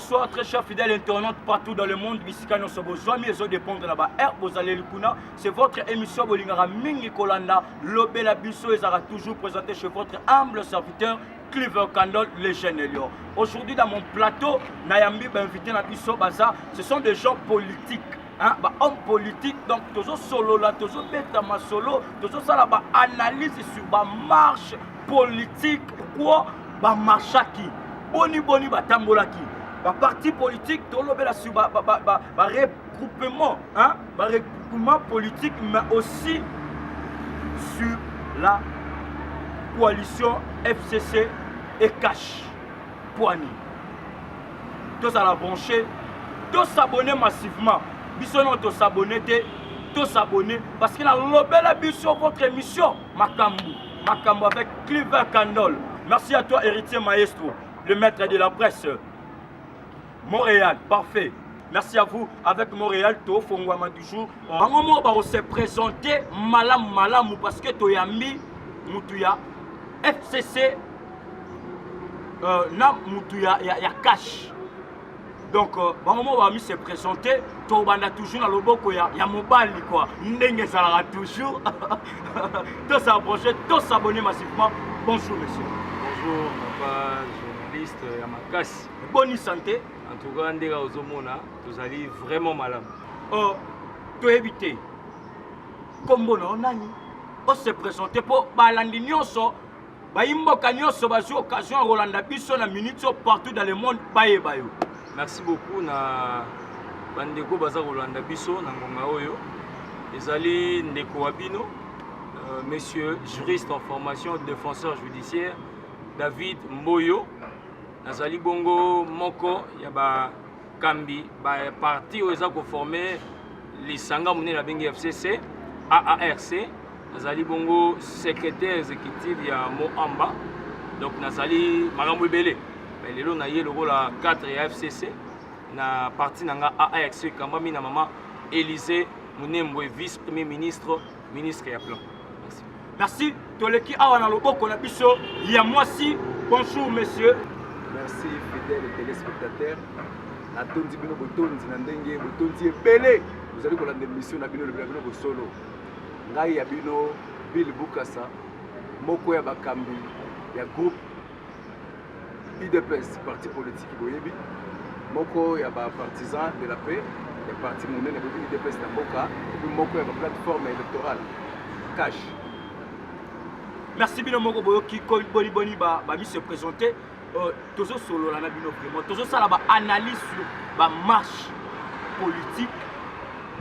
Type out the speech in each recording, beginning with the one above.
bonsoir, très chers fidèles internautes partout dans le monde. Bissikano Sobozoa, mieux dépendre là-bas. Vous allez le c'est votre émission Bolingara Mingi Kolanda. Lobela Bisso et sera toujours présenté chez votre humble serviteur Cliver Candle, les Génélios. Aujourd'hui, dans mon plateau, Nayambi invité na Bisso Baza, ce sont des gens politiques. Hein, hommes politiques, donc toujours solo là, toujours bêta ma solo, toujours ça là, analyse sur la marche politique. Pourquoi marche qui boni batambola qui parti politique tolobela sur regroupement, hein, regroupement politique, mais aussi sur la coalition FCC et Cash Poigny. Tous à la brancher, tous s'abonner massivement. Bissonon tous s'abonner, tous s'abonner parce qu'il a lobé la bus sur votre émission Makambo avec Cliver Candle. Merci à toi, héritier maestro, le maître de la presse. Montréal, parfait. Merci à vous. Avec Montréal, to Fongwama du jour. En moment où on s'est présenté malam parce que Toyambi Mutuya FCC na Mutuya ya cash. Donc au moment où on s'est présenté, to banda toujours dans le boko ya mobile quoi. Ndenge ça la toujours. Tous s'approcher, tous s'abonner massivement. Bonjour monsieur. Bonjour papa journaliste Yamakasi. Bonne santé. En tout cas, ndega ozomona, vous allez vraiment malade. Tu éviter. Comme on nani, on se présenter pour balandi nyonso, baimboka nyonso bazo occasion Rolanda biso na minute partout dans le monde baye bayo. Merci beaucoup na bandeko baza Rolanda biso na ngonga oyo. Ezali ndeko wabino, monsieur juriste en formation, défenseur judiciaire David Mboyo. Nazali bongo moko ya ba kambi ba parti oza ko former lisanga mune la bengi FCC AARC. Nazali bongo secrétaire exécutif ya Moamba. Donc nazali makambo ebele. Mais lelo na ye logo la 4 ya FCC na parti nanga AARC kambami na mama Élysée Munembwe vice premier ministre ya plan. Merci. Merci. Toleki awa na loboko na biso ya mwasi. Bonjour monsieur. Merci fidèles téléspectateurs. Natondi bino botondi na ndenge botondi ebele. Vous allez kolanda émission na bino le bino solo. Ngai ya bino Bill Bukasa moko ya bakambi ya groupe IDPS parti politique boyebi. Moko ya ba partisan de la paix, ya parti monene de IDPS na mboka et puis moko ya ba plateforme électorale Cash. Merci bino moko boyoki boni ba mi se présenter. Toujours solo la nabino vraiment toujours ça là bas analyse sur la marche politique.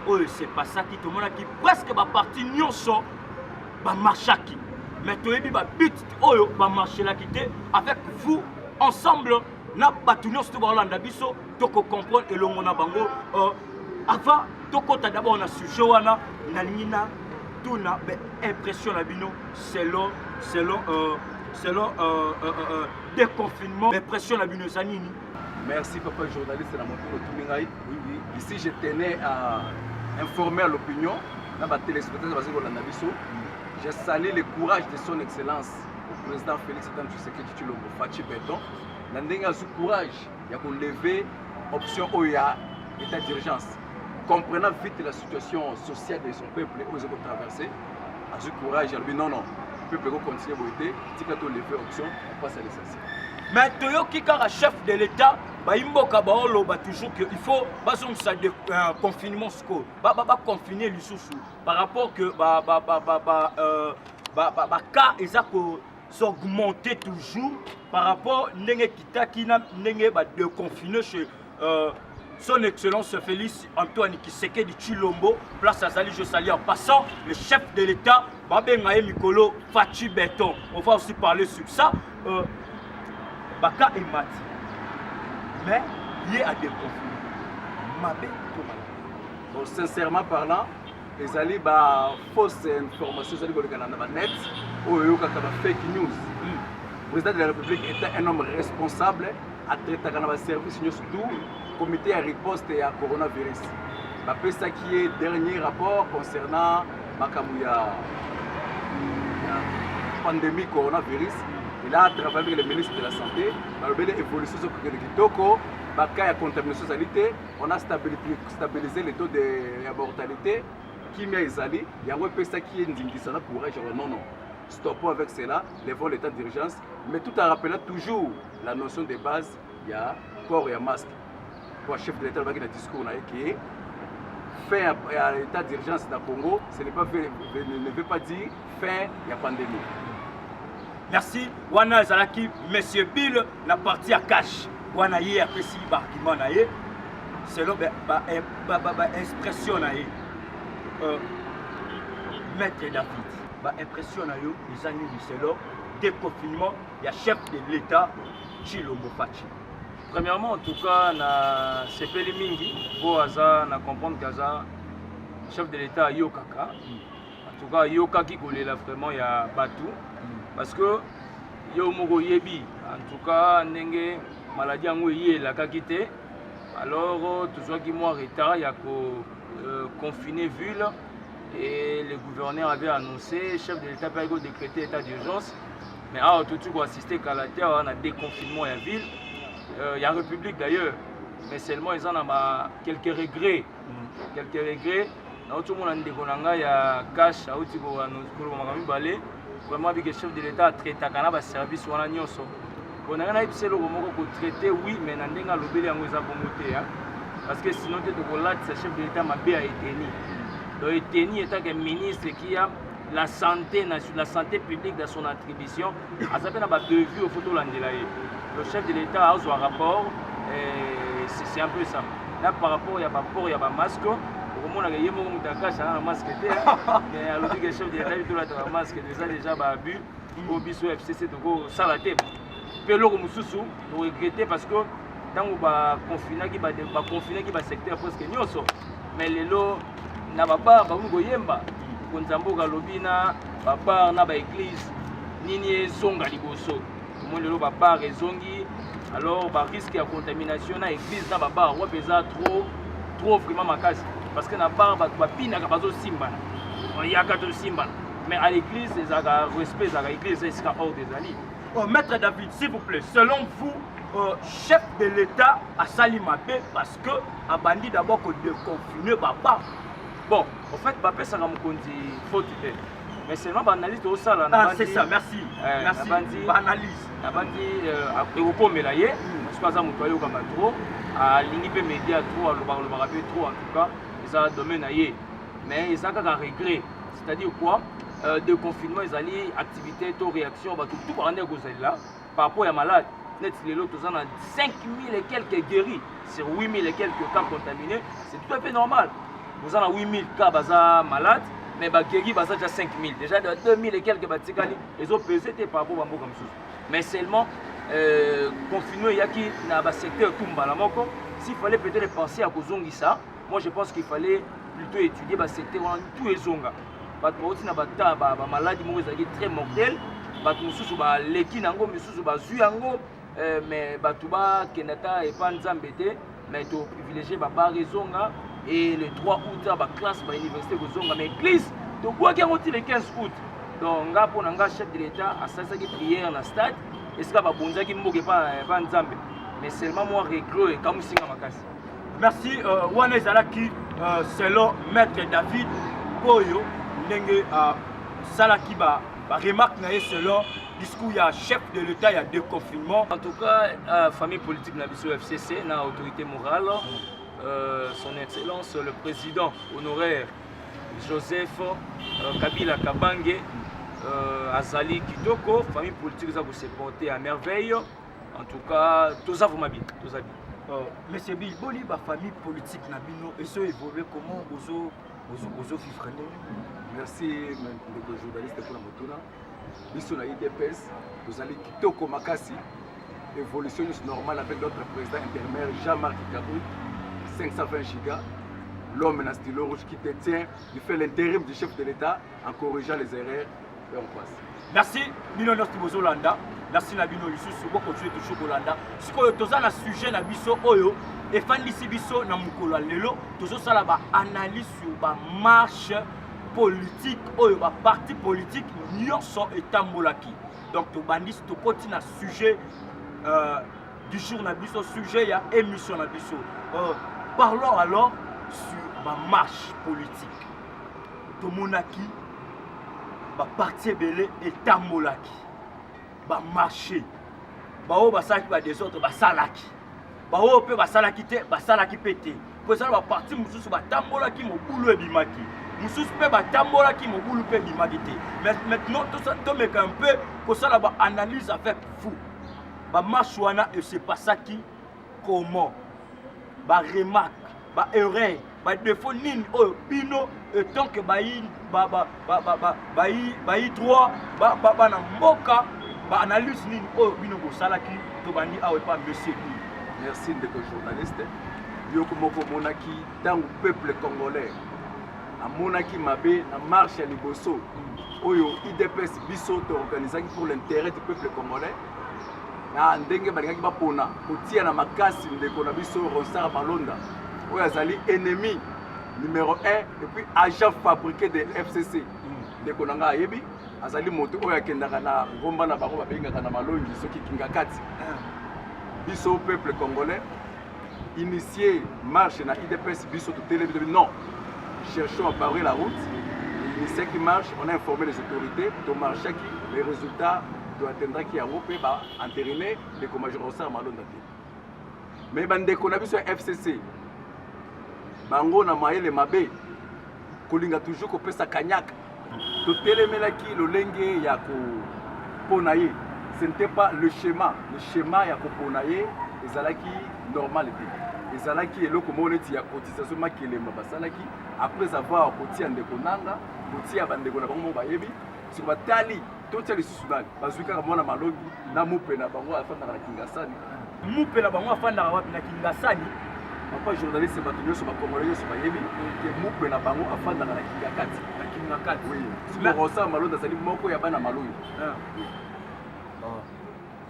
Oh c'est pas ça qui tout le monde qui presque ba parti nyonso ba marche qui mais to yebi ba but oh ba marche là qui avec vous ensemble na batu nyonso ba Rolanda biso to ko comprendre et longona bango avant to kota d'abord na sujet wana na lingina tout na impression na bino selon déconfinement, répression la Binozanini. Merci papa journaliste de la Montour. Oui. Ici je tenais à informer à l'opinion dans ma téléspectateur basé Rolanda Bisso. Je salue le courage de son excellence le président Félix Antoine Tshisekedi Tshilombo Fachi Beton. Nandenga ce courage, il y a qu'on lever option OIA état d'urgence. Comprenant vite la situation sociale de son peuple et aux écoles traversées. À ce courage, il a dit non. Le peuple continue à voter, si quand on les fait option, on passe à l'essentiel. Mais Toyo Kikara, chef de l'État, Imboka Baolo, toujours qu'il faut confinement confiner les sous par rapport que cas ils s'augmenter toujours par rapport n'enge kita kina n'enge de confiner chez son Excellence Félix Antoine Tshisekedi Tshilombo, place à Zali, je salue en passant le chef de l'État, Babengaye Mikolo Fachi Beton. On va aussi parler sur ça. Baka et Mati. Mais lié à des conflits. Bon, sincèrement parlant, les alliés fausses informations, les alliés net, ou fake news. Le président de la République est un homme responsable à traiter un service du comité à riposte et à coronavirus. C'est ça qui est dernier rapport concernant la pandémie coronavirus. Il a travaillé avec le ministre de la Santé, il a fait l'évolution sur le Kitoko, il a contamination sanitaire, on a stabilisé le taux de mortalité. Qui m'a exalé, il y a un peu ça qui est une courage. Non, non, stoppons avec cela, levons l'état d'urgence, mais tout en rappelant toujours la notion de base, il y a port et masque. Pour le chef de l'État, il y a un discours qui est fin à l'état d'urgence dans le Congo, ce ne veut pas dire fin à la pandémie. Merci. Wana Zalaki, Monsieur Bill, la partie à cash. Wana yé apprécie l'argument naïe. Selon l'expression naïe. Maître David, impression naïe, les années du selon déconfinement, il y a chef de l'État, Chilombo Fachi. Premièrement, en tout cas, na sepeli mingi, pour aza na comprendre qu'aza chef de l'État Yokaka. En tout cas, Yokaki kolela vraiment il y a Batou. Parce que yo moko yebi, en tout cas, ndenge maladie yango yé la kakité. Alors, tout ce qui moi retard, il y a confiné ville et le gouverneur avait annoncé, chef de l'État peut décréter état d'urgence. Mais tout de suite, assister à la terre, on a déconfinement à la ville. Il y a République d'ailleurs, mais seulement ils en ont quelques regrets. Quelques regrets. Tout le monde a il y a cash, vraiment avec le chef de l'État traité un service ou un agnoso. On a traité, oui, mais on a lobby parce que sinon, le chef de l'État m'a bien éteigné. Donc, éteigné étant un ministre qui a la santé publique dans son attribution. À ça, on a prévu au photo le chef de l'État a un rapport, c'est un peu ça. Là, par rapport, il y a un port, il y a un masque. Au moment où il y a un masque, mais alors que le chef de l'État a un masque, déjà abus, au biso FCC, ça la tête. Puis là, on regrette parce que tant qu'on va confiner qui va secteur presque nyoso, mais les lots n'a pas yemba, qu'on zamboga lobina, papa na ba église, nini zonga liboso. Tout le monde va zongi, alors bah risque de contamination na église na baba, ouais pesa trop vraiment ma case, parce que na bar ba pina ka bazo simba, on y a ka to simba, mais à l'église ils ont respect à l'église c'est hors des alliés. Oh, Maître David, s'il vous plaît, selon vous, chef de l'État a sali mabé parce que a bandit d'abord que déconfiner papa. Bon, en fait, papa ça me dit faute. Mais seulement l'analyse de ça là. Ah, c'est ça, merci. Merci. L'analyse. La bandi Europe melaye, parce que ça me toye comme trop, à l'ingipé média trop, à le rappel trop en tout cas, ça domaine ailleurs. Mais ils ont un regret, c'est-à-dire quoi? De confinement, ils allaient activité, taux réaction, tout par là, par rapport à malade. Net les lots, tous en a 5000 et quelques guéris sur 8000 et quelques cas contaminés, c'est tout à fait normal. Vous en avez 8000 cas malades, mais guéris, déjà 5000. Déjà 2000 et quelques batikali, ils ont pesé par rapport à comme ça. Mais seulement, confinement, il y a qui dans le secteur Tumbalamoko. S'il fallait peut-être penser à Kozongi ça, moi je pense qu'il fallait plutôt étudier le secteur tout les zonga. Parce que si on a des maladies très mortelles, les qui n'ont pas mais batuba kenata et panzambete mais to privilégier baba rezonga et le 3 août ba classe ba université kozonga mais église to quoi qui le 15 août donc nga pour nga chef de l'état a ça qui prière dans stade et ça ba bonza qui mboke pas nzambe mais seulement moi réglo et comme singa makasi. Merci wana ezalaki selon Maître David Boyo ndenge salaki ba remarque na selon discours il y a chef de l'État, il y a déconfinement. En tout cas, famille politique na biso FCC, na autorité morale, son excellence le président honoraire Joseph Kabila Kabange, Azali Kitoko, famille politique ça vous se porter à merveille. En tout cas, tout ça vous m'habite, tout ça bien. Monsieur Bill, boli ba famille politique na bino et ça évoluer comment ozo vivre. Merci les journalistes pour la motura. Biso na IDPS, vous allez Kitoko Makasi, évolution normale avec notre président intérimaire Jean-Marc Kabou, 520 gigas, l'homme na stylo rouge qui détient, il fait l'intérim du chef de l'État en corrigeant les erreurs et on passe. Merci, Bino Nostimozo Landa, merci Nabino Lisusu, vous continuez toujours Landa. Si vous avez un sujet na biso oyo, et fan d'ici biso na mukolo lelo, toujours ça là-bas, analyse sur la marche politique oyo ba parti politique nyonso etambolaki. Donc tobandi tokoti na sujet du jour na biso, sujet ya émission na biso. Parlons alors sur ma marche politique. Tomonaki ba parti belé etambolaki. Ba marché. Ba o ba saki ba des autres ba salaki. Ba o pe ba salaki te, ba salaki pété. Pour ça ba parti mususu ba tambolaki mobulu ebimaki. Mususu pe ba tambolaki mobulu pe ebimaki te. Mais maintenant tout ça to meka un peu pour ça ba analyse avec vous. Ba marche wana et c'est pas ça qui comment ba remarque, ba erreur, ba défaut nini oh bino et tant que ba droit ba na mboka ba analyse nini oh bino go salaki to bandi awe pas monsieur. Merci de journaliste. Yoko moko monaki dans le peuple congolais. A monaki mabe na marche à liboso. Oyo IDPS biso to organisaki pour l'intérêt du peuple congolais. Na ndenge balingaki bapona kotia na makasi ndeko na biso Ronsard Malonda. Oyo azali ennemi numéro 1 et puis agent fabriqué de FCC. Ndeko nanga ayebi azali moto oyo akendaka na ngomba na bango babengaka na malongi soki kingakati. Biso peuple congolais initié marche na IDPS biso to télévision non. Cherchons à barrer la route. Initié qui marche, on a informé les autorités to marcher qui les résultats doit atteindre qui a repé ba entériné les comme Ronsard Malonda. Mais bande ko na biso FCC bango na maele mabe kolinga toujours ko pesa kanyaka to télémelaki lo lenge ya ko ponaye. Ce n'était pas le schéma ya ko ponaye ezalaki normal et ezalaki eloko moneti ya cotisation makelema basalaki après avoir kotia ndeko nanga kotia bandeko na bango bayebi sur batali totia lisusu nani bazwika mona malongi na mupe na bango afanda na Kingasani mupe na bango afanda wapi na Kingasani papa journaliste batunyo so bakongolais so bayebi ke mupe na bango afanda na Kingakati oui sur Ronsard Malonda sali moko ya bana malongi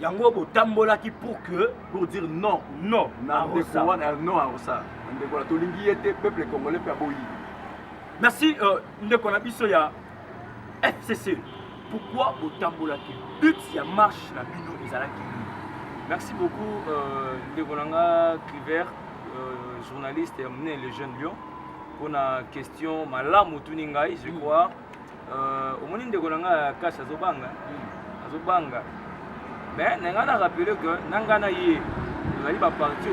yango botambolaki pour dire non non à Ronsard ndeko la tolingi était peuple congolais pe aboyi. Merci ndeko na biso ya FCC. Pourquoi botambolaki but ya marche na bino ezalaki? Merci beaucoup ndeko nanga Cliver journaliste et amené le jeune lion pour la question malamu tuningai je crois omoni ndeko nanga kasha azobanga. Mais nous avons rappelé que nous avons parti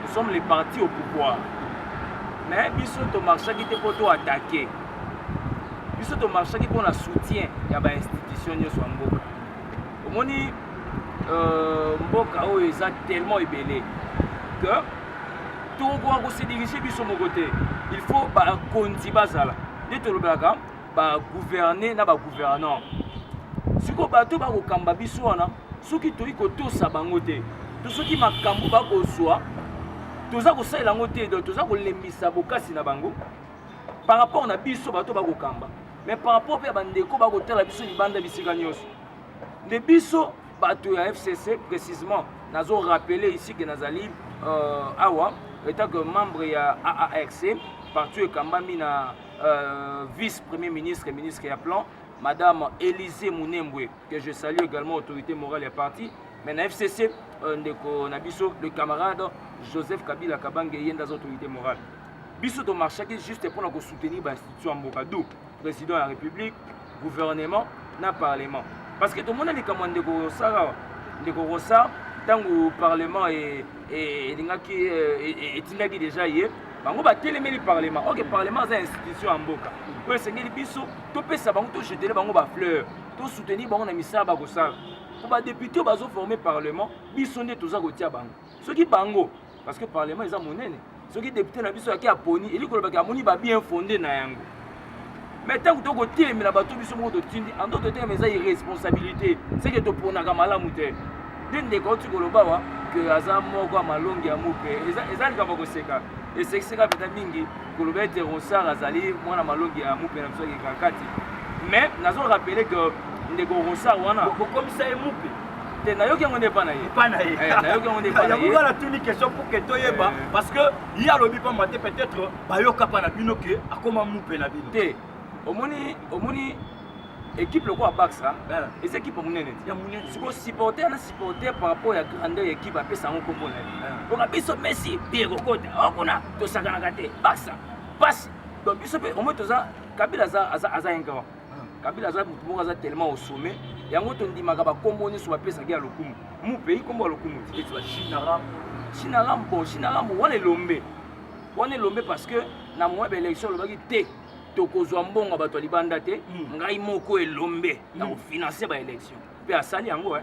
nous sommes les partis au pouvoir. Mais nous sommes marché qui était pour attaquer. Nous sommes marché qui pour un soutien à l'institution de Mboka. Au Mboka est tellement ébélé que tout le monde se diriger sur mon côté. Il faut continuer à gouverner na gouvernant. Siko bato ba kokamba biso wana soki toyi kotosa bango te to soki makambo ba kozwa toza kosalela ngo te toza kolembisa bokasi na bango par rapport na biso bato ba kokamba mais par rapport pe bandeko ba kotala biso libanda bisika nyonso de biso bato ya FCC précisément nazo rappeler ici que nazali awa état que membre ya AARC parti ekambami na vice premier ministre et ministre ya plan Madame Élysée Mounembwe, que je salue également, autorité morale et parti. Mais na FCC, le camarade Joseph Kabila Kabange est dans l'autorité morale. Biso to marché juste pour nous soutenir l'institution en Bokadou, président de la République, gouvernement, na parlement. Parce que tout le monde est comme de Ronsard, tant que le parlement est déjà hier. Bango ba télémé le parlement. OK, parlement c'est une institution en Mboka. Pour seigneur biso, to pesa bango to jeter bango ba fleur, to soutenir bango na misala ba kosala. Pour ba député bazo former parlement, biso ne toza kotia bango. Ceux qui bango parce que parlement ils a monene. Ceux qui député na biso ki aponi, eli ko ba moni ba bien fondé na yango. Mais tant que to ko télémé na bato biso mo to tindi, en d'autres termes ils a irresponsabilité. C'est que to pona ka malamu te. Dende ko ti ko loba que aza moko malongi ya mupe. Ezali ka bako seka. Et c'est que c'est peut-être mingi que le bête Ronsard azali moi na malongi ya mupe na biso ki kakati. Mais nazo rappeler que ndeko Ronsard wana comme ça est mupe. te nayoki yango nde epa na ye pas na ye nayoki yango nde epa na ye yango wana tuni question pour que toyeba parce que ye alobi pamba te peut-être bayoka mpa na bino ke akoma mupe na bino te omoni équipe lokola Barça eza équipe monene te sikoyo supporter na supporter par rapport ya grandeur ya équipe apesa yango kombo na ye oka biso Messi biye kokota okuna tosakanaka te Barça pasi donc biso mpe omoi toza Kabila aza ingrand Kabila aza motu moko aza tellement au sommet yango tondimaka bakombo nyonso bapesaki ya lokumu mu pays kombo ya lokumu Chinaram wana elombe parce que na moya baélection olobaki te tokozwa mbongo bato ya libanda te ngai moko elombe na kofinanse baélection mpe asali yango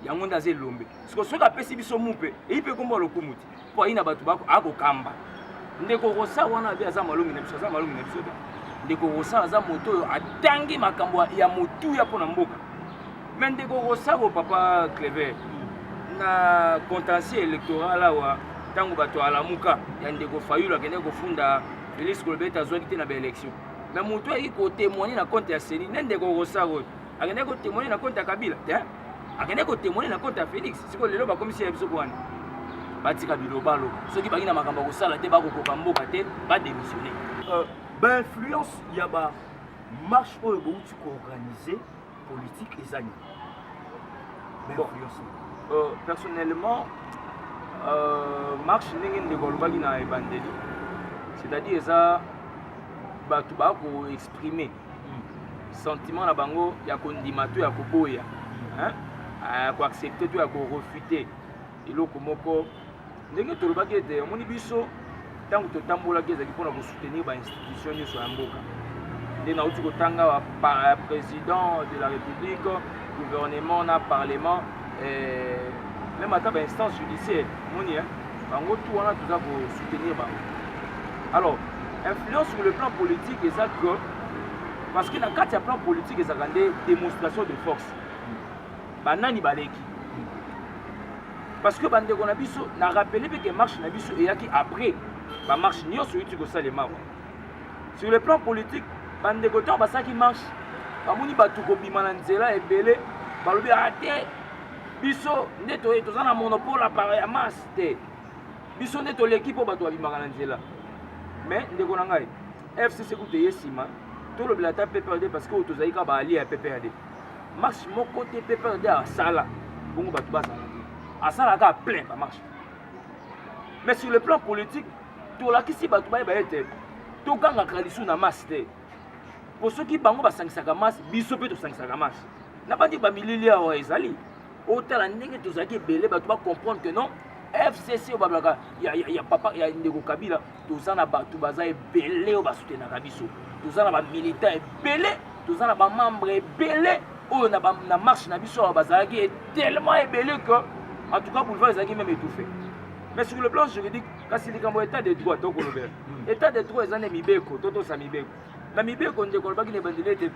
yango nde aza elombe siko soki apesi biso mu mpe eyi mpe kombo ya lokumu te mpo ayi na bato akokamba ndeko rosa wana abe aza malongi na biso te ndeko rosa aza moto oyo atangi makambo ya motuya mpo na mboka me ndeko rosa ko papa Clever na contentieux électoral awa ntango bato alamuka ya ndeko fayulu akende kofunda Félix Colbert azwaki te na baélection me moto ayeki kotémoigne na compte ya seni nde ndeko rosa oyo akende kotémoigne na compte ya Kabila te akende kotémoigne na compte ya Félix sikoyo lelo bakomisi ya biso wana batika biloba loba soki bangi na makambo kosala te bakokoka mboka te badémissionne bainfluence ya bamarche oyo bouti koorganize politique ezani personnellement marche ndenge ndeko alobaki na ebandeli c'est-à-dire eza bato bakoexprime sentiment na bango ya kondima to ya koboya koaccepte to ya korefute eloko moko ndenge tolobaki ete omoni biso ntango totambolaki ezalaki mpona kosoutenir bainstitution nyonso ya mboka nde nauti kotanga président de la république gouvernement na parlement même ata bainstance judiciaire moni bango tout wana toza kosoutenir bango alors influence sur le plan politique eza que parce que na kati ya plan politique ezalaka nde démonstration de force banani baleki parce que bandeko na biso na rappele mpe ke marche na biso eyaki après bamarche nyonso euti kosalema sur le plan politique bandeko ntango basalaki marche bamoni bato kobima na nzela ebele balobi te biso nde toza na monopole ya masse te biso nde toleki mpo bato babimaka na nzela mais ndeko na ngai FCC kutu eye nsima tolobela ata PPRD parce que tozali kaka baalie ya PPRD marche moko te PPRD asala bongo bato bazala te asalaka a plein bamarche mais sur le plan politique tolakisi bato bayeba ete togangaka lisu na masse te po soki bango basangisaka masse biso mpe tosangisaka masse na bandi bamilili awa ezali otala ndenge tozalaki ebele bato bacomprendre que non FCC oyo bablaka ya papa ya ndeko Kabila toza na bato baza ebele oyo basoutenaka biso toza na bamilitant ebele toza na bamembre ebele oyo na marche na biso awa bazalaki tellement ebele que en tout cas boulevard ezalaki même étouffé mais sur le plan juridique kasi likambo état de droit tokolobela état de droit eza na mibeko totosa mibeko na mibeko ndeko alobaki na ebandeli ete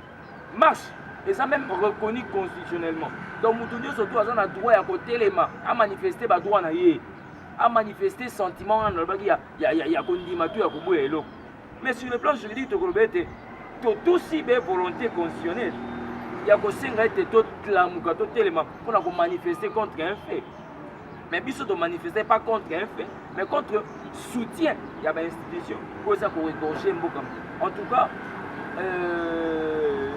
marche eza même reconnu constitutionnellement donc moto nyonso to aza na droit ya kotelema amanifeste badroit na ye amanifeste sentiment wana alobaki ya kondima to ya koboya eloko mais sur le plan juridique tokoloba ete totusi be volonté constitutionnelle ya kosenga ete totlamuka totelema mpona komanifeste contre un fait mais biso tomanifeste pas contre un fait mais contre soutien ya bainstitution po eza koregorge mboka en tout cas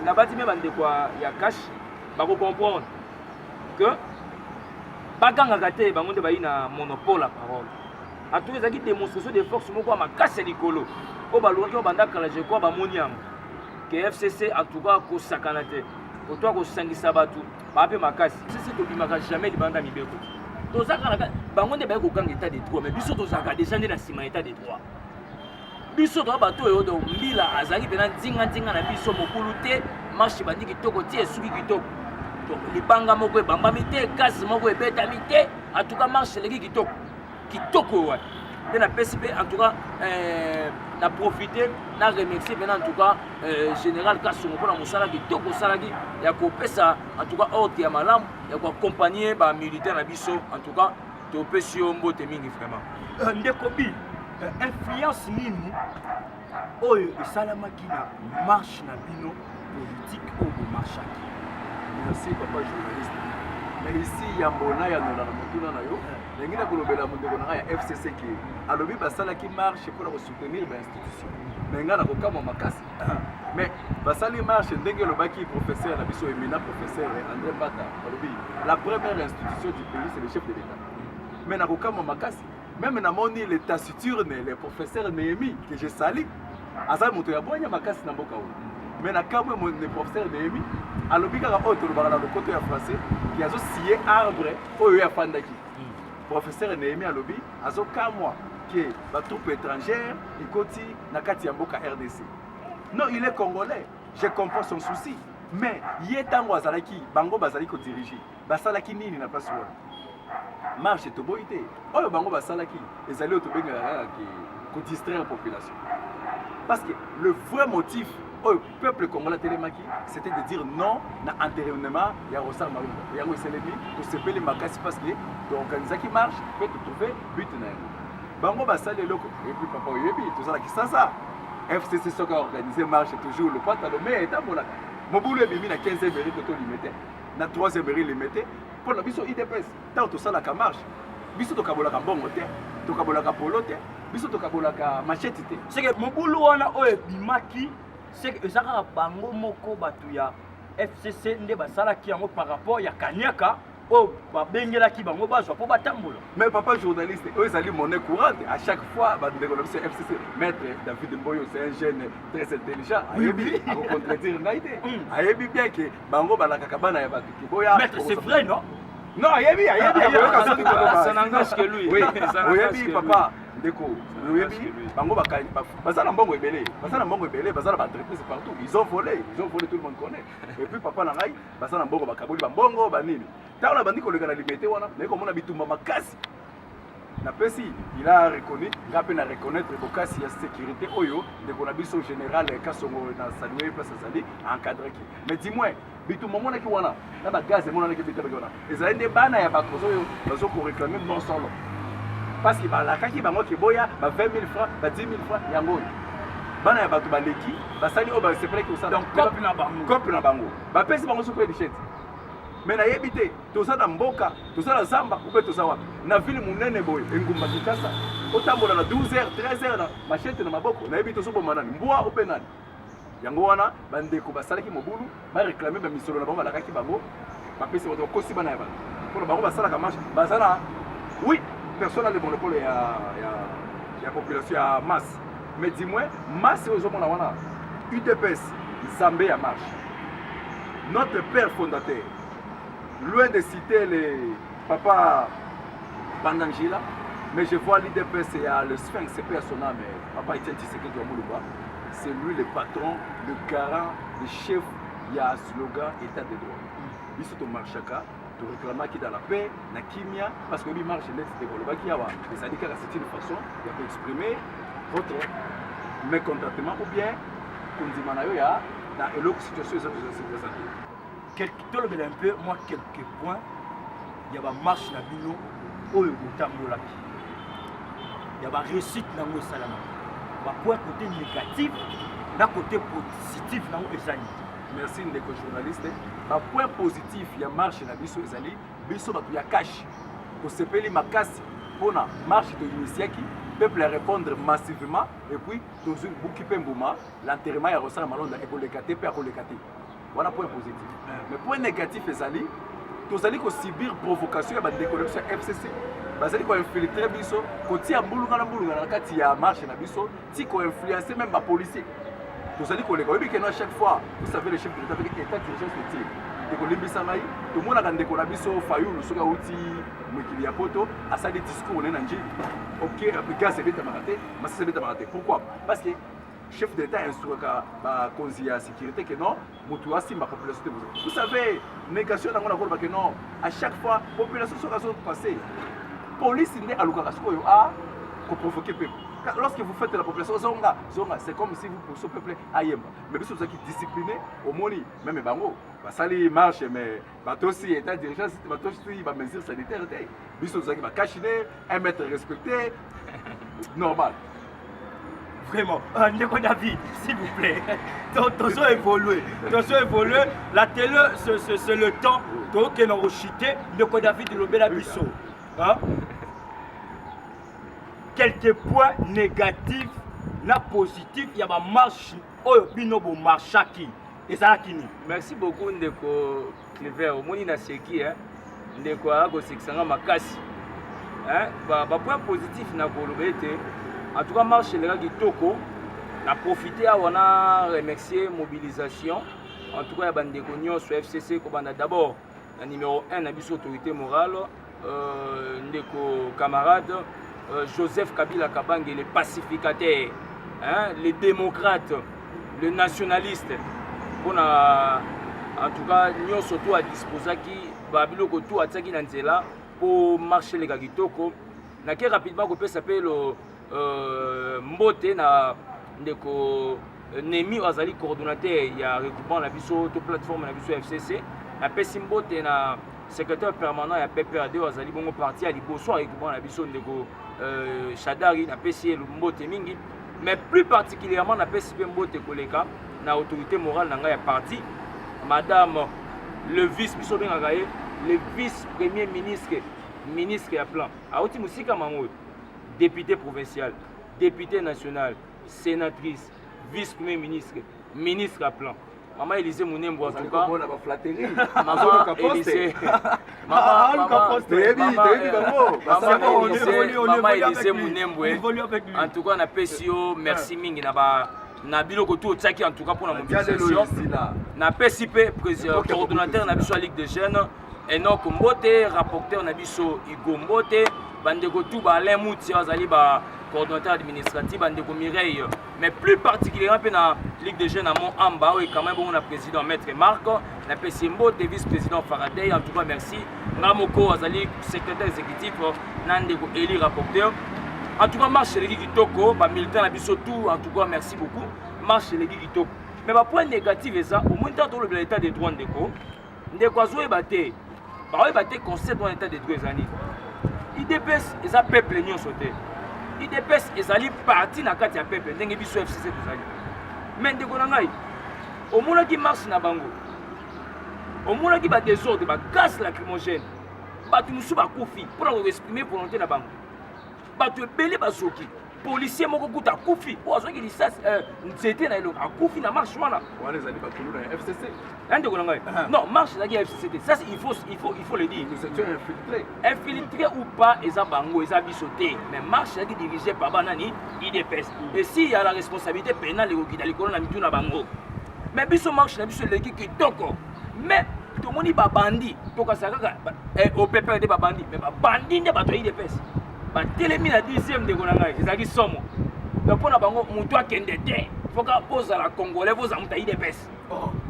na bati me bandeko ya cash bakocomprendre que bagangaka te bango nde bayi na monopole ya parole en tout cas ezalaki démonstration de force moko ya makasi ya likolo oyo balobaki oyo bandakala je crois bamoni yango ke FCC en tout cas kosakana te kotoa kosangisa bato bape makasi FCC tobimaka jamais libanda mibeko tozalaka bango nde baye kokanga état de droit mais biso tozalaka déjà nde na nsima état de droit biso toza bato oyo do mbila azalaki mpena ndinga na biso mokulu te marche bandi kitoko ti esuki kitoko libanga moko ebambami te kasi moko ebetami te en tout cas marche eleki kitoko wana nde napesi mpe en tout cas na profite na remercier mpena en tout cas général kasongo mpona mosala kitoko osalaki ya kopesa en tout cas ordre ya malamu ya koaccompagne bamilitaire na biso en tout cas topesi yo mbote mingi vraiment ndeko bi influence nini oyo esalamaki na marche na bino politique oyo bomarchaki? Merci papa journaliste. Mais ici, il y a Mona, il y a Nona, il y a FCC qui a lobby basala qui marche pour soutenir l'institution. Mais il y a un makasi. Mais basali marche ndenge le baki professeur la biso éminent professeur André Bata la première institution du pays c'est le chef de l'État. Mais na kokama makasi même na moni le taciturne le professeur Néhémie que je salue azali moto ya bonya makasi na mboka oyo. Mais na kamwe le professeur Néhémie alobi kaka oyo tolobaka na lokoto ya français qui azo scier arbre oyo ya fandaki. Professeur Néhémie alobi azo kamwa que la troupe étrangère ikoti na kati ya mboka RDC. Non, il est congolais. Je comprends son souci. Mais il est tango azalaki bango bazali ko diriger. Basalaki nini na place wana. Marche to boité. Oyo bango basalaki ezali otobenga ki ko distraire la population. Parce que le vrai motif au peuple congolais télémaki, c'était de dire non à l'enterrement il y a Rossar Marumba. Il y a Roselemi pour se payer makasi parce que l'organisation qui marche peut trouver but na. Bango basali loko et puis papa oyebi tout ça qui ça. FCC Soka organisé marche toujours le pantalon mais étant bon là Moboulou est mis na 15e mairie que to limité na 3e mairie limité pour la biso IDPS tant tout ça la ka marche biso to kabola ka mbongo te to kabola ka polo te biso to kabola ka machette te c'est que Moboulou wana oyo bimaki c'est que ezaka bango moko batu ya FCC nde basalaki yango par rapport ya Kanyaka oh babengelaki bango bazwa po batambola. Mais papa journaliste eux ils monnaie courante à chaque fois ba de l'économiste FCC maître David Mboyo c'est un jeune très intelligent ayebi a contredire ngaité ayebi bien que bango balaka bana ya batu kiboya maître c'est vrai non non ayebi ça n'engage que lui oui ayebi papa ndeko ayebi bango bakali bazana mbongo ebele bazana mbongo ebele bazana ba entreprise partout ils ont volé tout le monde connaît et puis papa na ngai bazana mbongo bakaboli ba mbongo ba nini tant la bandi koleka na liberté wana mais comme on a bitumba makasi na pesi il a reconnu ngape na reconnaître bokasi ya sécurité oyo ndeko na biso général Kasongo na saluer place azali encadrer ki mais dis-moi bitumba mona ki wana na ba gaz mona ki bitaba wana ezali nde bana ya bakozo oyo bazo ko réclamer non solo parce que ba la kaki bango ki boya ba 20 000 francs ba 10 000 francs yango bana ya bato baleki basali oyo ba sepelé ki osala donc copie na bango ba pesi bango soko edichete. Mais na yebité tout ça dans mboka tout ça dans zamba ou tout ça wa na ville munene boy engumba Kinshasa otambola na 12h 13h na machette na maboko na yebité so bomana mbwa ou penani yango wana bandeko basalaki mobulu ba réclamer ba misolo na bango balakaki bango ba pesi bato kosi bana ya bango pour bango basala ka marche bazana oui personne a le monopole ya population ya masse mais dis-moi masse aux mona wana UDPS Zambé ya marche notre père fondateur. Loin de citer les papas Bandangila, mais je vois l'IDPS et le Sphinx, c'est personnel, mais papa Etienne Tshisekedi Ouamoulouba, c'est lui le patron, le garant, le chef, il y a un slogan État de droit. Il se marchaka, de réclamer qui dans la paix, na kimia, parce que lui marche net de Goloba qui a les syndicats, c'est une façon d'exprimer votre mécontentement ou bien qu'on dit manayo ya dans l'autre situation ils ont se présenter. Un peu, moi, quelques points, il y a une marche na bino, oyo botambolaki. Il y a une réussite na ngo salama. Ba point côté négatif, na côté positif na ngo ezali. Merci ndeko journaliste. Ba point positif ya marche na biso ezali, biso batu ya cash. Ko sepeli makasi pona marche de initiaki, peuple répondre massivement et puis toujours bukipe mbuma, l'enterrement ya Rossar Malonda et kolekate pe akolekate. Voilà point positif. Mais point négatif, tous allez subir provocation à déconnexion FCC. Vous allez infiltrer biso, côté à Mbulunga na kati ya marche na biso, ti ko influencer même les policiers. Vous allez collègues, oui que à chaque fois, vous savez le chef de l'État avec état d'urgence le tir. De kolimbisa mai, tout le monde a quand décolla biso Fayulu soka uti mukili ya poto, a ça des discours on est dans Njili. OK, gaz c'est vite maraté, mais c'est vite maraté. Pourquoi? Parce que chef d'État instruit la conseil de sécurité que non, ma population. Vous savez, négation dans mon que non, à chaque fois, la population sera passée. La police n'est à l'occasion pour provoquer le peuple. Lorsque vous faites la population, c'est comme si vous poussez le peuple à Yemba. Mais si vous êtes discipliné, au Moni, même Bango, ça marche, mais aussi état dirigeant, il va mesure sanitaire. Vous êtes caché, un mètre respecté, normal. Vraiment. Ndeko David, s'il vous plaît. T'as évolué. La télé, c'est le temps. Donc, on a chuté. Ndeko David, le bel abisso. Quelques points négatifs, na positifs, il y a ma marche. Oh, binobo marchaki. Et ça, Kini. Merci beaucoup, Ndeko Clever. Au moins, il y a qui, Ndeko Arago, c'est que ça m'a cassé. Point positif, en tout cas, marche les gars qui toko. On a profité à remercier mobilisation. En tout cas, il y a des sur FCC. D'abord, le numéro 1, l'autorité morale, Ndeko camarade. Joseph Kabila Kabange, les pacificateurs, les démocrates, les nationalistes. En tout cas, nous sommes à disposer pour marcher les gars qui toko. Rapidement, on peut s'appeler Mbote na ndeko Nemi Azali coordonnateur il y a regroupement la biso to plateforme la biso FCC na pesi Mbote na secrétaire permanent ya PPRD Azali bongo parti à liboso regroupement la biso ndeko Shadari na pesi Mbote mingi mais plus particulièrement na pesi Mbote koleka na autorité morale na nga ya parti madame le vice biso benga le vice premier ministre à plan auti musika mango député provincial, député national, sénatrice, vice-premier ministre, ministre à plan. Maman Élisée Mounembo en tout cas. Maman Élisée Mounembo en tout cas on a PCO, merci mingi na biloko tout tsaki en tout cas pour la mobilisation. Na PCP président coordonnateur na biso Ligue des jeunes Enoch Mbote, rapporteur na biso Igo Mbote. Bandeko tout Alain Mouti azali ba coordonnateur administratif bandeko Mireille mais plus particulièrement dans la Ligue des jeunes à Mont Amba et quand même on a président maître Marc la PCMBO vice-président Faraday en tout cas merci Ramoko azali secrétaire exécutif Nandeko Eli rapporteur en tout cas marche les Kitoko ba militant la biso tout en tout cas merci beaucoup marche les Kitoko mais ba point négatif et ça au moins dans l'état des droits ndeko azo ebate ba ebate concept dans l'état des droits années IDPS et ça peuple n'y sauté. IDPS et ça li parti na kati ya peuple ndenge biso FCC tozali. Mais ndeko na ngai au mona qui marche na bango. Au mona qui ba désordre ba gaz lacrymogène. Ba tu musu ba kufi pour exprimer volonté na bango. Ba tu belé ba soki. Policier moko kuta kufi. O azoki lisas nzete na elo akufi na marche wana. Wana zali ba tulu na FCC. Ndeko na ngai. Non, marche na FCC. Ça il faut le dire. C'est infiltré. Infiltré ou pas, ils ont bango, ils ont bisoté. Mais marche est dirigée par Banani, IDPS. Et s'il y a la responsabilité pénale, il y a les colonnes à la bango. Mais biso marche, biso l'équipe qui toko. Mais tout le monde est bandit. Toka saka au PPRD ba bandit. Mais ba bandit ne ba to IDPS. Ba télémi la 10e de Gonanga, ils ont somo. Donc pour la bango, mutua kende te. Faut qu'on pose à la Congolais, vous avez IDPS.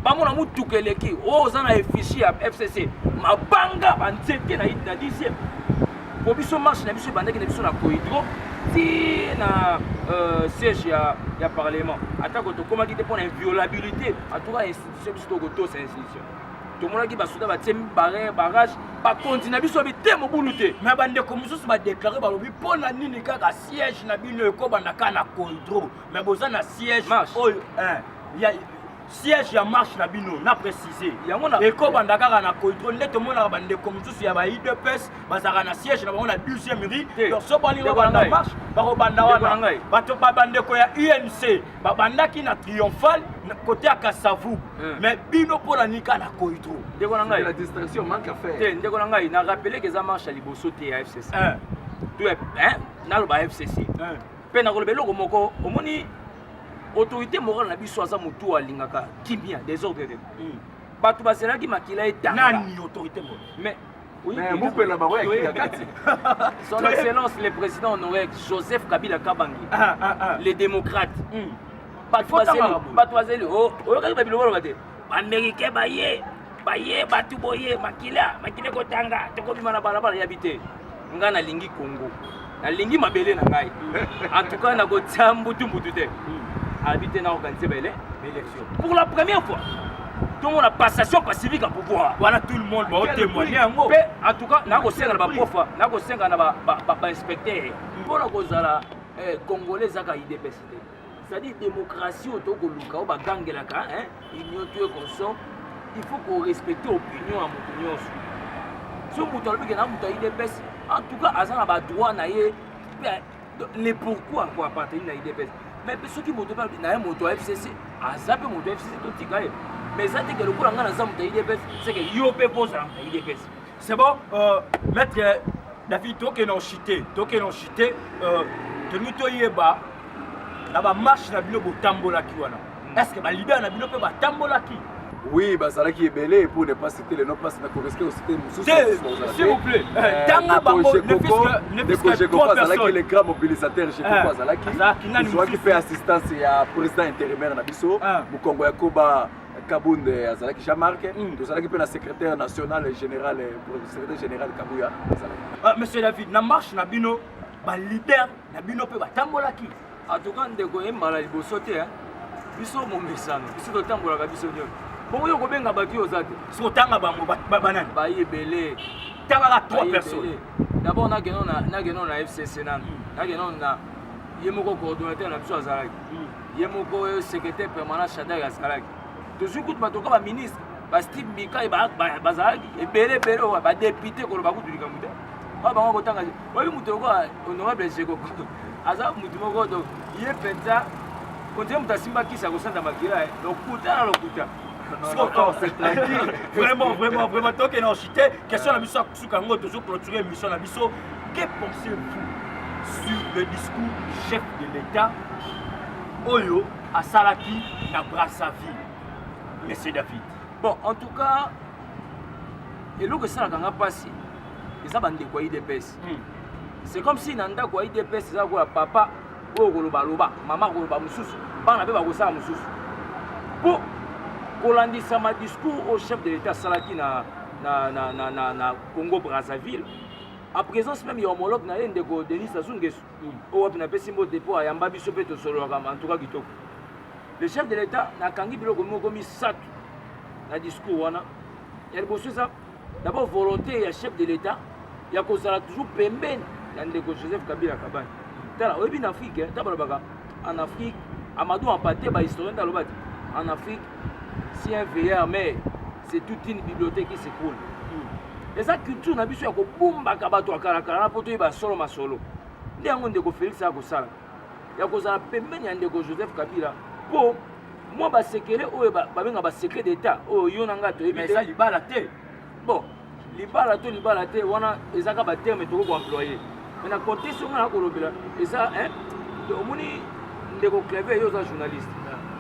Pas mon amour tout que l'équipe, oh, ça a un fichier à FCC. Ma banga, en 10e. Pour que marche, na biso bandé qui na biso na corridor, si na siège ya parlement. Attends que comment dit pour inviolabilité, en tout cas institution biso to c'est institution. Tout le monde qui va souda ba tem barrage, ba continue biso bi te mobuluté. Mais bandé comme ça va déclarer ba lobi pour na nini kaka siège na bino ko banda kana corridor. Mais boza na siège oh il y a siège ya marche na bino na préciser et ko banda kaka na corridor net tout le monde bande comme ça ya ba IDPS bazaka na siège na bango na 12e rue donc so bali ba banda marche ba ko banda wana bato ba bande ko ya UNC ba banda ki na triomphal côté à Kasavu mais bino pour la nika na corridor ndeko na ngai la distraction manque à faire ndeko na ngai na rappeler que ça marche à liboso te ya FCC tu na lo ba FCC pe na ko le loko moko omoni autorité morale na biso aza mutu alingaka kimia désordre de bato baselaki makila etanga nani autorité morale mais vous pouvez la baroya kati son excellence le président honoraire Joseph Kabila Kabange les démocrates bato bazeli oyokaki babiloko bate baaméricain baye bato boye makila kotanga tokobima na balabala yabi te ngai nalingi Congo nalingi mabele na ngai en tout cas nakotia mbutu te habité dans l'élection. Pour la première fois, tout le monde a passation pacifique à pouvoir. Voilà tout le monde va témoigner. En tout cas, nous avons 5 inspecteurs. Pour la cause de la Congolais, ça a IDPS. c'est-à-dire démocratie auto koluka ba gangelaka hein union tu es consent il faut qu'on respecte l'opinion à mon opinion si on muto le na muto IDPS en tout cas azana ba droit na ye les pourquoi pour appartenir na IDPS mais ceux qui muto pas na muto FCC azape muto FCC to tikaye mais ça c'est que le courant na zamu ta IDPS c'est que yo pe pose na IDPS c'est bon maître David toke non chité tenu to yeba na ba marche na bino botambola ki wana est-ce que ba libère na bino pe ba tambola ki oui bazala qui est belé pour ne pas citer les noms parce que na correspond au cité s'il vous plaît tanga bango ne puisque trois personnes qui les grands mobilisateurs chez quoi bazala qui fait assistance ya président intérimaire na biso Mukongo Yakoba Kabunde azalaki Jean-Marc tozalaki pe na secrétaire national général secrétaire général Kabuya monsieur David na marche na bino ba libère na bino pe ba tambola ki en tout cas ndeko embala liboso te biso momesano biso totambolaka biso nyonso bon yo kobenga bato yo zate so tanga bango banani bayebele tanga trois personnes d'abord nakeno na FCC nano nakeno na ye moko coordonnateur na biso azalaki ye moko secrétaire permanent Shadak azalaki tozwi kutu batoka baministre basteve Mika bazalaki ebele badepute koloba kutu likambo te oyo bango kotanga oyo moto oko honorable Jekoko aza motu moko to ye mpenza kontinue moto asimbakisi akosanda makila lokuta na lokuta vraiment donc non chité question na biso suka ngo toujours clôturer émission na biso que pensez-vous sur le discours du chef de l'État oyo asalaki na Brazzaville monsieur David bon en tout cas eloko esalaka nga mpasi eza bandeko ya IDPS c'est comme si na ndako ya IDPS eza kola papa oyo kolobaloba mama koloba mosusu bana mpe bakosala mosusu mpo kolandisama discours au chef de l'État asalaki na Congo Brazzaville à présence même ya homologue na ye ndeko Denis Sassou Nguesso oyo wapi napesi mbote mpo ayamba biso mpe tosololaka en tout cas kitoko le chef de l'État nakangi biloko moko misato na discours wana ya liboso eza d'abord volonté ya chef de l'État ya kozala toujours pembeni ya ndeko Joseph Kabila Kabange tala oyebi na Afrique ta balobaka en Afrique Amadou Ampaté bahistorien taloba te en Afrique si un veilleur mais c'est toute une bibliothèque qui s'écroule eza culture na biso ya kobumbaka bato akalakala na po toyeba solo masolo nde yango ndeko Félix akosala ya kozala pembeni ya ndeko Joseph Kabila mpo mwa basekele oyo babenga basekret d'état oyo yo na nga toyebi eza libala te bon libala te wana ezaka baterme toko koemploye mais na contexte onga nakolobela eza omoni ndeko Clever yo oza journaliste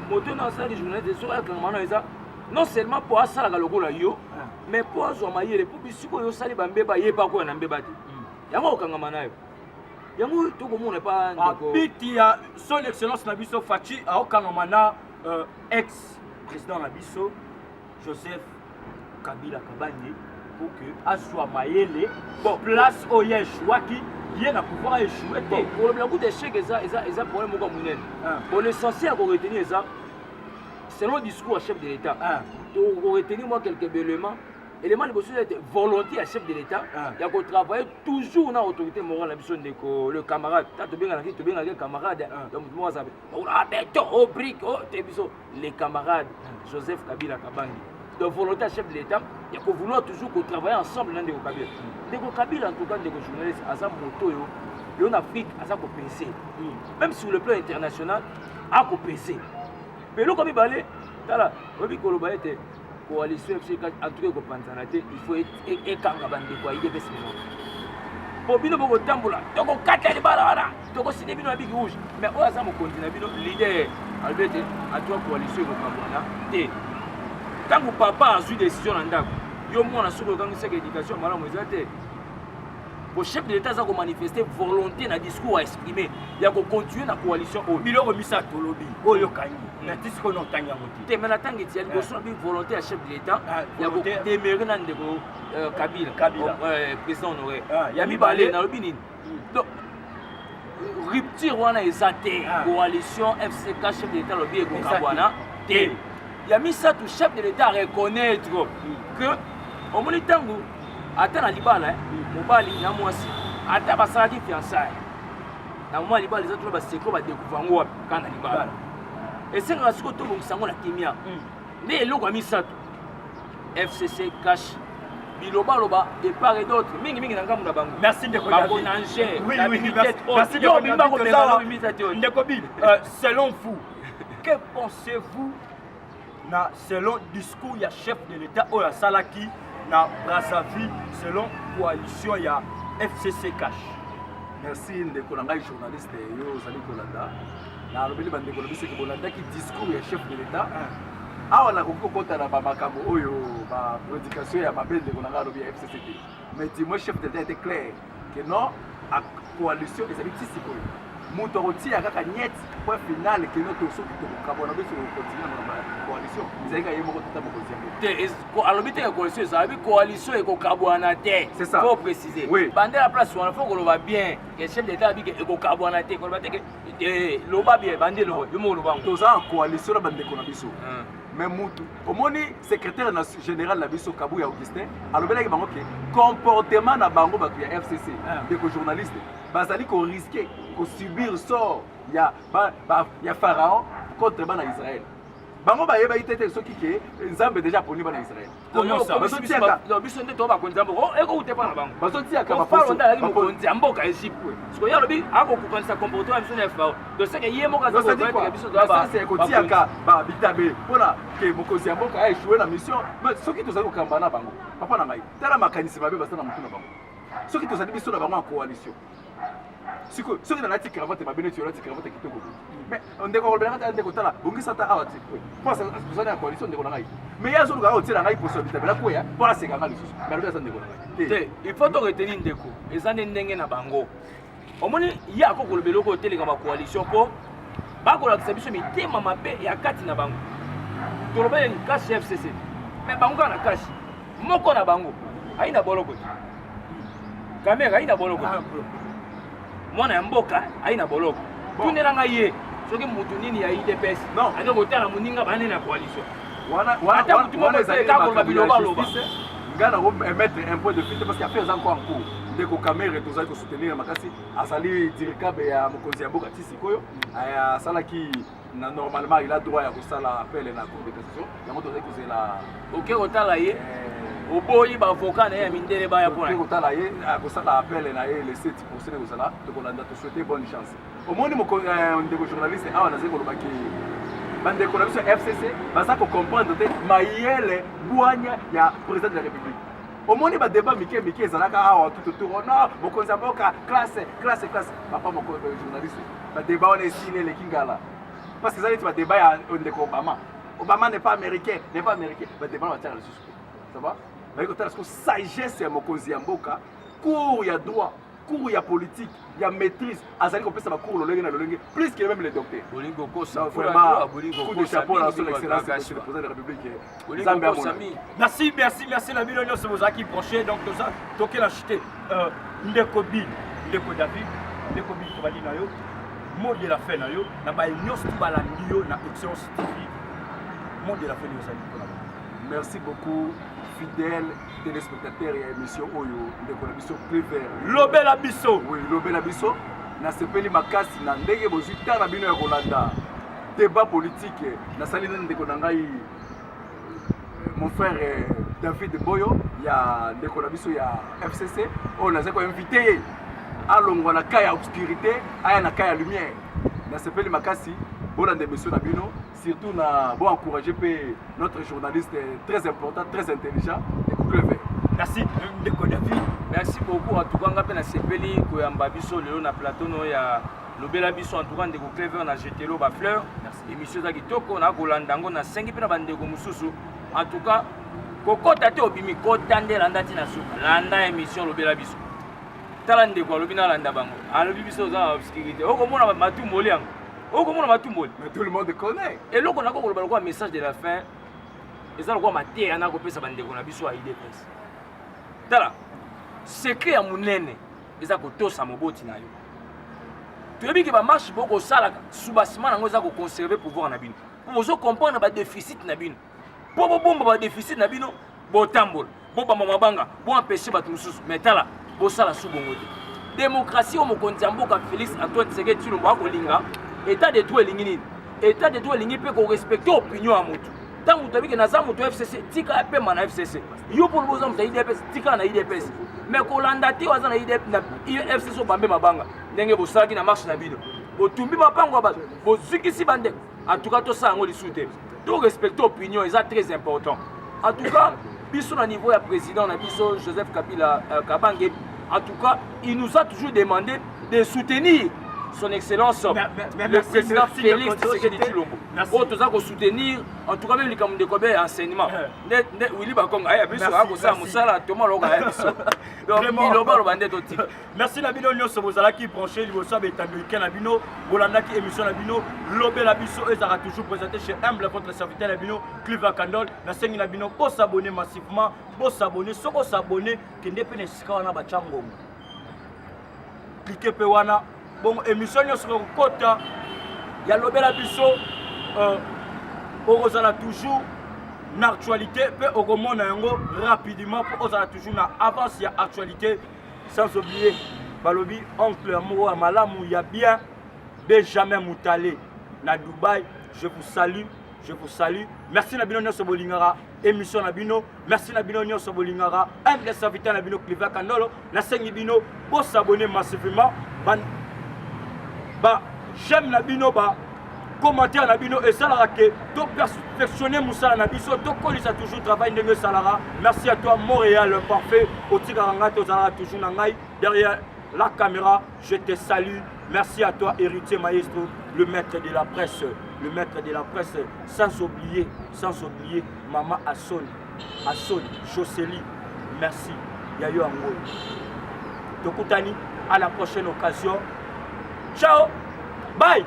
moto na asalaki journaliste soki ayakanga na eza non seulement mpo asalaka lokola yo mais mpo azwa mayele mpo bisiko oyo osali bambeba yeba koya na mbeba te yango okangama na yo yango tokomona pa ndeko abiti ya son excellence na biso Faci aokangama na ex président na biso Joseph Kabila Kabange pour que azwa mayele bon place oyo eshwaki ye na pouvoir échouer te kolobela kuta échec eza problème moko monene bon l'essentiel ko retenir eza selon le discours à chef de l'État to retenir moi quelques éléments liboso eza volonté ya chef de l'État ya ko travailler toujours na autorité morale na biso ndeko le camarade ta tobengaki camarade ya motu moko azabe béton au brique te biso les camarades Joseph Kabila Kabange de volonté à chef de l'État il faut vouloir toujours qu'on travaille ensemble dans ndeko Kabila ndeko Kabila en tout cas ndeko journaliste aza moto yo en Afrique aza ko penser même sur le plan international a ko penser mais lo comme balé tala obi koloba ete coalition FCK en tout cas ko panzana te il faut ekanga bandeko ya IDPS po bino boko tambola toko kata libala wana toko sine bino bigi rouge mais o aza mo continue bino leader Albert a toi coalition ko kambana te tango papa a eu décision na ndako yo mwana soko kangi sek éducation malamu ezate au chef de l'État a manifesté volonté na discours à exprimer il y a continuer na coalition au biloko misa tolobi oyo kanyi na tisiko no tanya moti te mais la tangi ti ali boso bi volonté à chef de l'État il y a déméré na ndeko Kabila président honoré ya mi balé na lobi nini donc rupture wana ezate coalition FCK chef de l'État lobi ko kabwana te il y a mis ça tout chef de l'État à reconnaître que au moni tango ata na libala mobali na mwasi ata basalaki fiançailles na moment libala les autres ba seko ba découvrir ngo kana libala et c'est nga siko to bongisa ngo na kimia mais eloko ami sato FCC cash biloba loba et part et d'autres mingi na ngamu na bango merci Ndeko David merci Ndeko Bill selon vous que pensez-vous na selon discours ya chef de l'État oya salaki na Brazzaville selon coalition ya FCC cash? Merci Ndeko na ngai journaliste yo zali kolanda na lobeli bandeko lobi seki bolanda ki discours ya chef de l'État awa na kokota na makambo oyo ba prédication ya babende ko na ngai lobi ya FCC mais dis-moi chef de l'État était clair que non a coalition des habitants sikoyo muto rotia kaka net point final que notre soki to kabona biso continue na coalition izalika yemo ko tata moko te ko alobite ya coalition zabi coalition eko kabwana te c'est ça faut préciser oui. Bande la place on faut que lo va bien que chef d'état bi eko kabwana te ko ba te que lo ba bien bande lo yo lo ba toza en coalition na bande ko na biso mais mutu omoni secrétaire général na biso Kabuya Augustin alobelaki bango ke comportement na bango bato ya FCC de ko journaliste bazali ko risquer ko subir sort ya Pharaon contre bana Israël bango ba yeba itete soki ke nzambe déjà poni bana Israël comment ça non biso nde to ba ko nzambe ko eko utepa na bango bazotia ka baposo onda ali mo nzamboka Egypte so ya lobi ako kukanisa comportement biso na Pharaon de ce que yemo ka zo ba biso do ba c'est ko tia ka ba bitabe pona ke mokozi mboka a échoué na mission mais soki tozali ko kamba na bango papa na ngai tala makanisi babe basana mutu na bango soki tozali biso na bango en coalition siko soki na lati cravate babene tu lati cravate kitoko mais ndeko kolbela kata ndeko tala bongisa ta awati pense tozali en coalition ndeko na ngai mais yazo luka o tira ngai possibilité bela koya pour se kanga lisusu mais lobi sa ndeko na ngai te il faut to retenir ndeko ezane ndenge na bango omoni ya ko kolbela ko telenga ba coalition ko ba ko lakisa biso mitema mabe ya kati na bango tolobe ni cash FCC mais bango na cash moko na bango haina boloko kamera haina boloko mwana ya mboka haina boloko tunela ngai ye soki mutu nini ya IDPS non ane kotala moninga bane na coalition wana mutu moko te ka ko babiloba loba ngana ko mettre un point de fuite parce qu'il y a fait encore en cours ndeko kamera tozali ko soutenir makasi azali dirikabe ya mokonzi ya mboka tisikoyo asalaki na normalement il a droit ya kosala appel na cour de cassation yango tozali kozela oke kotala ye oboyi ba avocat na ya mindele ba ya pona kotala ye akosala appel na ye le 7% kozala tokolanda to souhaiter bonne chance omoni ndeko journaliste awa nazali kolobaki bandeko na biso FCC baza ko comprendre te mayele bwanya ya président de la République omoni ba débat mike ezalaka awa tout autour non mokonzi mboka classe papa moko journaliste ba débat on est signé le kingala parce que ça dit ba débat ya ndeko Obama n'est pas américain ba débat on va tirer le suspect ça va mais quand est-ce que sagesse ya mokonzi mboka cours ya droit cours ya politique ya maîtrise azali ko pesa ba cours lolenge na lolenge plus que même les docteurs bolingo ko sa vraiment coup de chapeau à son excellence monsieur le président de la République Zambia Sami merci la million nyonso bozaki prochain donc toza toke la chute Ndeko Bill Ndeko David Ndeko Bill to bali na yo mot de la fin na yo na ba nyonso balandi yo na Excellence TV mot de la fin yo sali pour la merci beaucoup fidèles téléspectateurs et émission oyo ndeko na biso Clever lobela biso oui lobela biso na sepeli makasi na ndenge bozwi tala bino ya kolanda débat politique na sali ndeko na ngai mon frère David Boyo ya ndeko na biso ya FCC oyo naza ko invité alongwa na kaya obscurité aya na kaya lumière na sepeli makasi bolanda émission na bino surtout na bon encourager notre journaliste très important très intelligent Clever merci Ndeko David merci beaucoup en tout cas ngapé na sepeli ko yamba biso lelo na plateau no ya lobela biso en tout cas Ndeko Clever na jetelo ba fleur émission za kitoko na kolanda ngo na 5 pe na bandeko mususu en tout cas kokota te obimi kotandela ndati na suka landa émission lobela biso tala ndeko alobi na landa bango alobi biso za obscurité okomona matumboli yango okomona matumboli mais tout le monde connaît et loko na kokoloba kwa message de la fin eza lokwa mateya na kopesa bandeko na biso ya IDPS tala secret ya munene eza kotosa moboti na yo toyebi ke bamarche bokosalaka subasima nango eza koconserve pouvoir na bino po bozo comprendre badéficit na bino po bobomba badéficit na bino botambola bobamba mabanga boempêche bato mosusu mais tala bosala su bongo te démocratie au mokonzi mboka Félix Antoine Tshisekedi Tshilombo akolinga état de droit elingi nini état de droit elingi pe ko respecter opinion ya mutu tant mutu abiki naza mutu FCC tika pe mana FCC yo pour boza mutu IDPS tika na IDPS mais kolanda ti waza na IDP na FCC bambe mabanga ndenge bosalaki na marche na bino botumbi mapango ba bozikisi bande en tout cas to ça ngo lisute to respecter opinion est très important en tout cas biso na niveau ya président na biso Joseph Kabila Kabange en tout cas il nous a toujours demandé de soutenir son excellence le président Félix Tshisekedi Tshilombo. Oh, tout ça qu'on soutenir, en tout cas même les camarades de Kobe enseignement. Willy Bakonga, aïe, biso, ako sa musala, Thomas Loga, aïe, biso. Donc, il a pas bandé tout type. Merci Nabino Nyo Sobozala qui branché, il vous savez, américain Nabino, Bolanda qui émission Nabino, Lobé Labiso, et ça a toujours présenté chez Humble votre serviteur Nabino, Cliva Candol, Nasengi Nabino, pour s'abonner massivement, pour s'abonner, ce qu'on s'abonner, qui n'est pas nécessaire à Bachango. Cliquez Pewana. Bon, émission sur le côté, il y a l'obéla biso, on a toujours une actualité, puis on a rapidement, pour on a toujours une avance, il y a actualité, sans oublier, Balobi, oncle Amour, Amalamou, il y a bien Benjamin Moutale, na Dubaï, je vous salue. Je vous salue. Merci Nabino Nyo Sobolingara, émission Nabino. Merci Nabino Nyo Sobolingara, un des serviteurs Nabino Cliva Candolo, Nasengi Bino, pour s'abonner massivement. J'aime Nabino, commentaire Nabino et Salara que to perfectionner Moussa Nabiso, to colisa toujours travail de Salara. Merci à toi Montréal parfait, au Tigaranga, toujours Nangai, derrière la caméra, je te salue. Merci à toi héritier maestro, le maître de la presse, sans oublier Maman Asson, Jocely, merci. Yayo Angoy. Tokutani, à la prochaine occasion. Ciao, bye.